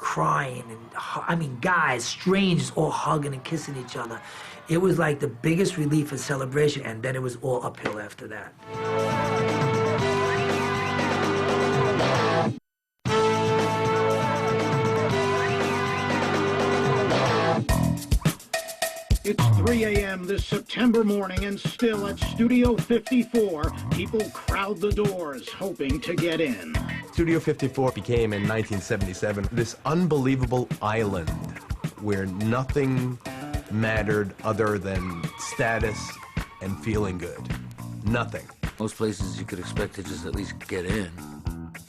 crying, and I mean, guys, strangers, all hugging and kissing each other. It was like the biggest relief and celebration, and then it was all uphill after that. It's 3 a.m. this September morning, and still at Studio 54, people crowd the doors hoping to get in. Studio 54 became, in 1977, this unbelievable island where nothing mattered other than status and feeling good. Nothing. Most places you could expect to just at least get in.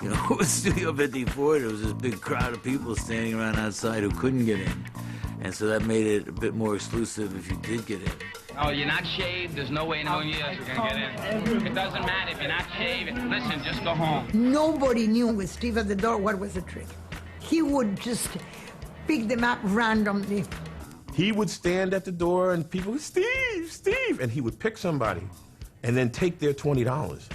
You know, with Studio 54, there was this big crowd of people standing around outside who couldn't get in. And so that made it a bit more exclusive if you did get in. Oh, you're not shaved? There's no way in a million years you're gonna get in. It doesn't matter if you're not shaved. Listen, just go home. Nobody knew with Steve at the door what was the trick. He would just pick them up randomly. He would stand at the door and people would, Steve, Steve, and he would pick somebody and then take their $20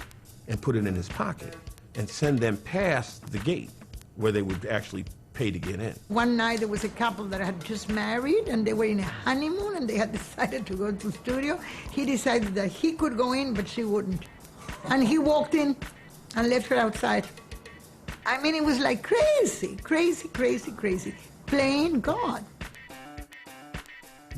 and put it in his pocket and send them past the gate where they would actually pay to get in. One night there was a couple that had just married and they were in a honeymoon and they had decided to go to the studio. He decided that he could go in, but she wouldn't. And he walked in and left her outside. I mean, it was like crazy, crazy, crazy, crazy. Playing God.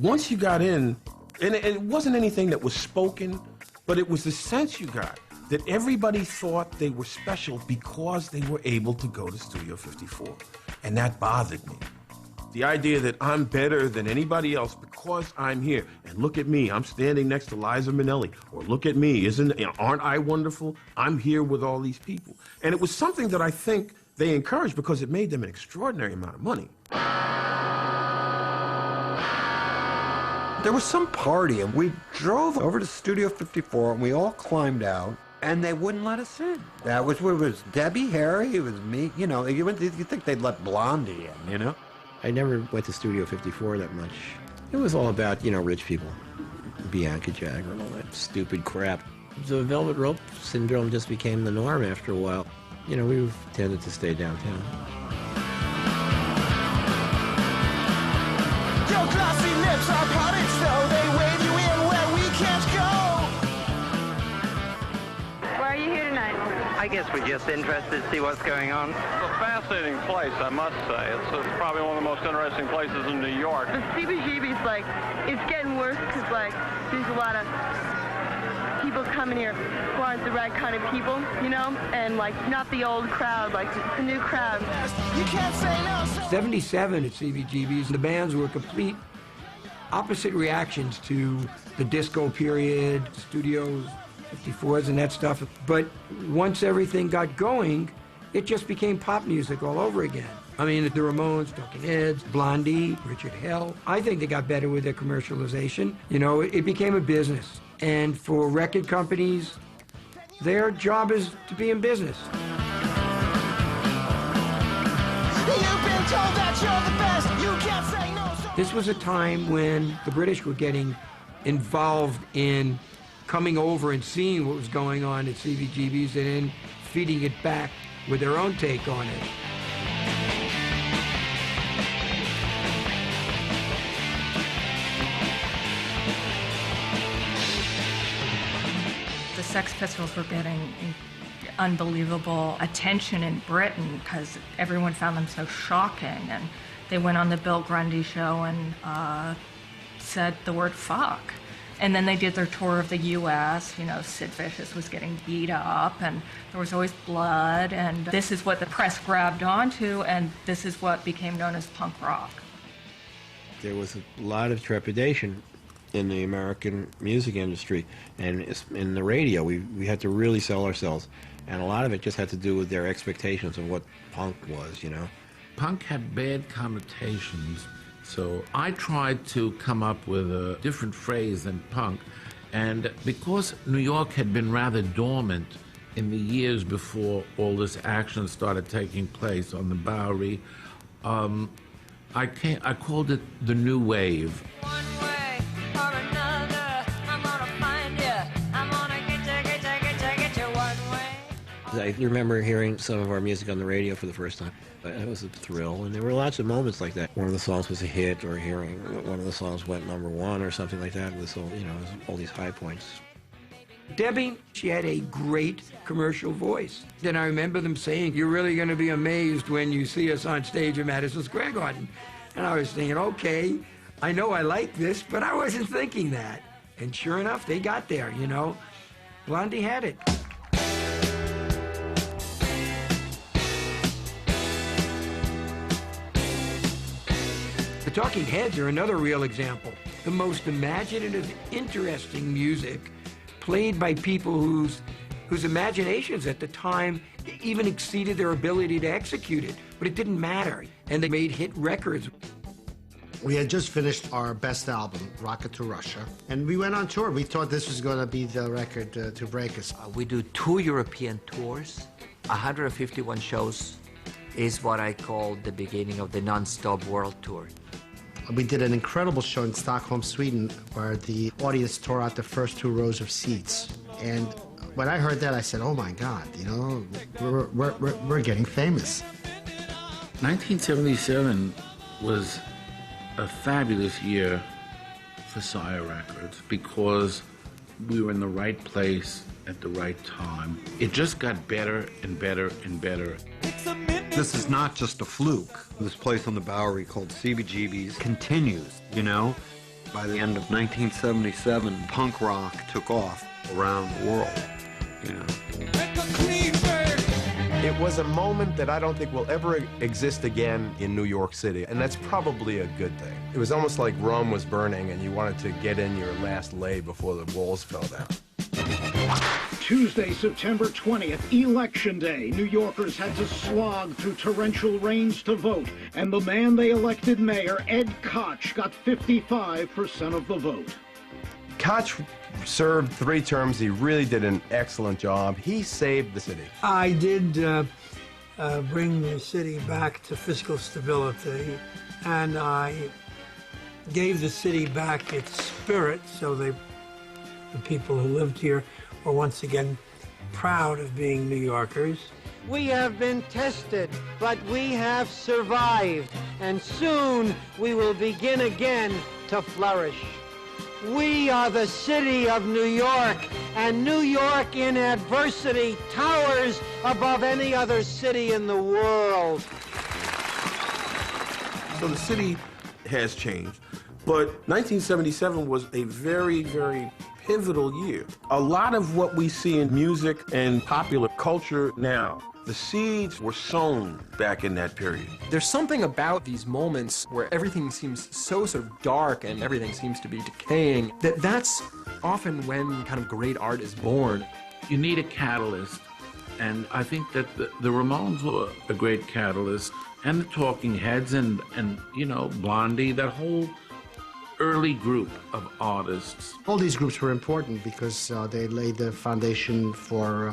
Once you got in, and it wasn't anything that was spoken, but it was the sense you got that everybody thought they were special because they were able to go to Studio 54. And that bothered me. The idea that I'm better than anybody else because I'm here. And look at me, I'm standing next to Liza Minnelli. Or look at me, aren't I wonderful? I'm here with all these people. And it was something that I think they encouraged because it made them an extraordinary amount of money. There was some party, and we drove over to Studio 54, and we all climbed out, and they wouldn't let us in. That was what it was. Debbie, Harry, it was me. You know, you think they'd let Blondie in, you know? I never went to Studio 54 that much. It was all about, you know, rich people. Bianca Jagger and all that stupid crap. The velvet rope syndrome just became the norm after a while. You know, we tended to stay downtown. Your glossy lips are parted so they wave you in where we can't go. Why are you here tonight? I guess we're just interested to see what's going on. It's a fascinating place, I must say. It's probably one of the most interesting places in New York. The CBGB's like, it's getting worse because like there's a lot of people coming here who aren't the right kind of people, you know? And like not the old crowd, like it's a new crowd. You can't say no. 77 at CBGB's, the bands were complete opposite reactions to the disco period, Studios 54s and that stuff. But once everything got going, it just became pop music all over again. I mean, the Ramones, Talking Heads, Blondie, Richard Hell. I think they got better with their commercialization. You know, it became a business. And for record companies, their job is to be in business. You've been told that you're the best. You can't say no. This was a time when the British were getting involved in coming over and seeing what was going on at CBGB's and then feeding it back with their own take on it. The Sex Pistols were getting unbelievable attention in Britain because everyone found them so shocking, and they went on the Bill Grundy show and said the word fuck. And then they did their tour of the U.S. You know, Sid Vicious was getting beat up, and there was always blood, and this is what the press grabbed onto, and this is what became known as punk rock. There was a lot of trepidation in the American music industry, and in the radio. We had to really sell ourselves, and a lot of it just had to do with their expectations of what punk was, you know. Punk had bad connotations. So I tried to come up with a different phrase than punk, and because New York had been rather dormant in the years before all this action started taking place on the Bowery, I called it the New Wave. I remember hearing some of our music on the radio for the first time. It was a thrill, and there were lots of moments like that. One of the songs was a hit, or hearing one of the songs went #1 or something like that. It was all, all these high points. Debbie, she had a great commercial voice. And I remember them saying, "You're really going to be amazed when you see us on stage at Madison Square Garden." And I was thinking, okay, I know I like this, but I wasn't thinking that. And sure enough, they got there, Blondie had it. The Talking Heads are another real example. The most imaginative, interesting music played by people whose imaginations at the time even exceeded their ability to execute it. But it didn't matter, and they made hit records. We had just finished our best album, Rocket to Russia, and we went on tour. We thought this was going to be the record to break us. We do 2 European tours, 151 shows is what I call the beginning of the non-stop world tour. We did an incredible show in Stockholm, Sweden, where the audience tore out the first 2 rows of seats. And when I heard that, I said, oh my God, we're getting famous. 1977 was a fabulous year for Sire Records because we were in the right place at the right time. It just got better and better and better. This is not just a fluke. This place on the Bowery called CBGB's continues, By the end of 1977, punk rock took off around the world, It was a moment that I don't think will ever exist again in New York City, and that's probably a good thing. It was almost like Rome was burning and you wanted to get in your last lay before the walls fell down. Tuesday, September 20th, Election Day. New Yorkers had to slog through torrential rains to vote, and the man they elected mayor, Ed Koch, got 55% of the vote. Koch served 3 terms. He really did an excellent job. He saved the city. I did bring the city back to fiscal stability, and I gave the city back its spirit, so the people who lived here were once again proud of being New Yorkers. We have been tested, but we have survived, and soon we will begin again to flourish. We are the city of New York, and New York in adversity towers above any other city in the world. So the city has changed, but 1977 was a very, very pivotal year. A lot of what we see in music and popular culture now, the seeds were sown back in that period. There's something about these moments where everything seems so sort of dark and everything seems to be decaying, that's often when kind of great art is born. You need a catalyst, and I think that the Ramones were a great catalyst, and the Talking Heads, and Blondie, that whole early group of artists. All these groups were important because they laid the foundation for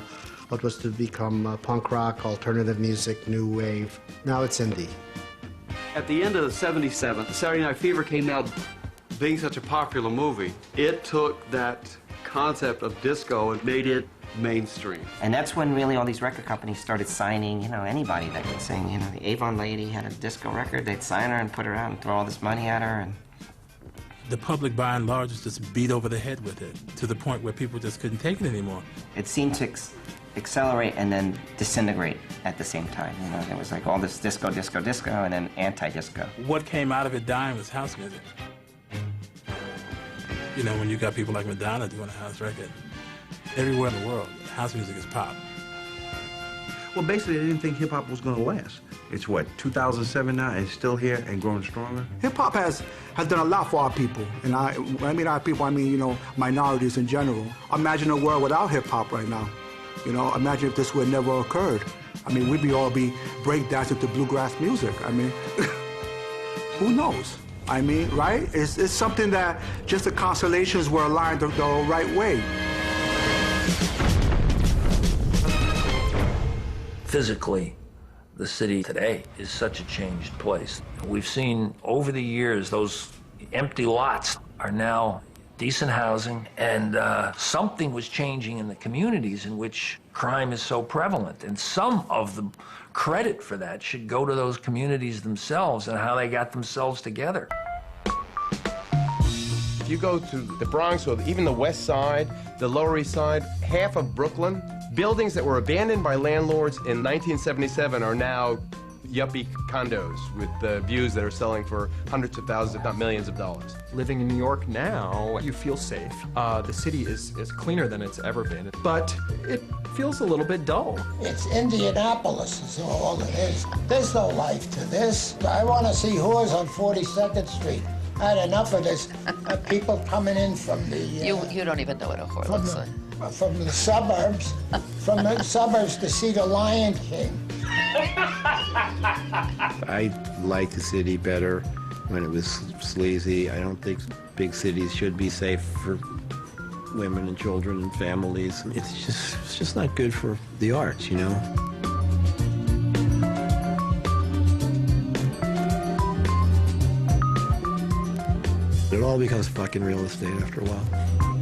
what was to become punk rock, alternative music, new wave. Now it's indie. At the end of '77, Saturday Night Fever came out. Being such a popular movie, it took that concept of disco and made it mainstream. And that's when really all these record companies started signing, anybody that could sing. The Avon lady had a disco record, they'd sign her and put her out and throw all this money at her. And the public, by and large, was just beat over the head with it to the point where people just couldn't take it anymore. It seemed to accelerate and then disintegrate at the same time. There was like all this disco, disco, disco, and then anti-disco. What came out of it dying was house music. When you got people like Madonna doing a house record, everywhere in the world, house music is pop. Well, basically, they didn't think hip-hop was going to last. It's what, 2007 now, and it's still here and growing stronger? Hip-hop has done a lot for our people. And when I mean our people, I mean, minorities in general. Imagine a world without hip-hop right now. Imagine if this would never occurred. We'd all be breakdancing to bluegrass music. Who knows? Right? It's something that just the constellations were aligned the right way. Physically, the city today is such a changed place. We've seen over the years those empty lots are now decent housing, and something was changing in the communities in which crime is so prevalent. And some of the credit for that should go to those communities themselves and how they got themselves together. If you go to the Bronx or even the West Side, the Lower East Side, half of Brooklyn, buildings that were abandoned by landlords in 1977 are now yuppie condos with views that are selling for hundreds of thousands, if not millions of dollars. Living in New York now, you feel safe. The city is cleaner than it's ever been, but it feels a little bit dull. It's Indianapolis is all it is. There's no life to this. I want to see whores on 42nd Street. I had enough of this. People coming in from the... You don't even know what a whore looks like. From the suburbs. From the suburbs to see the Lion King. I like the city better when it was sleazy. I don't think big cities should be safe for women and children and families. It's just not good for the arts, you know? It all becomes fucking real estate after a while.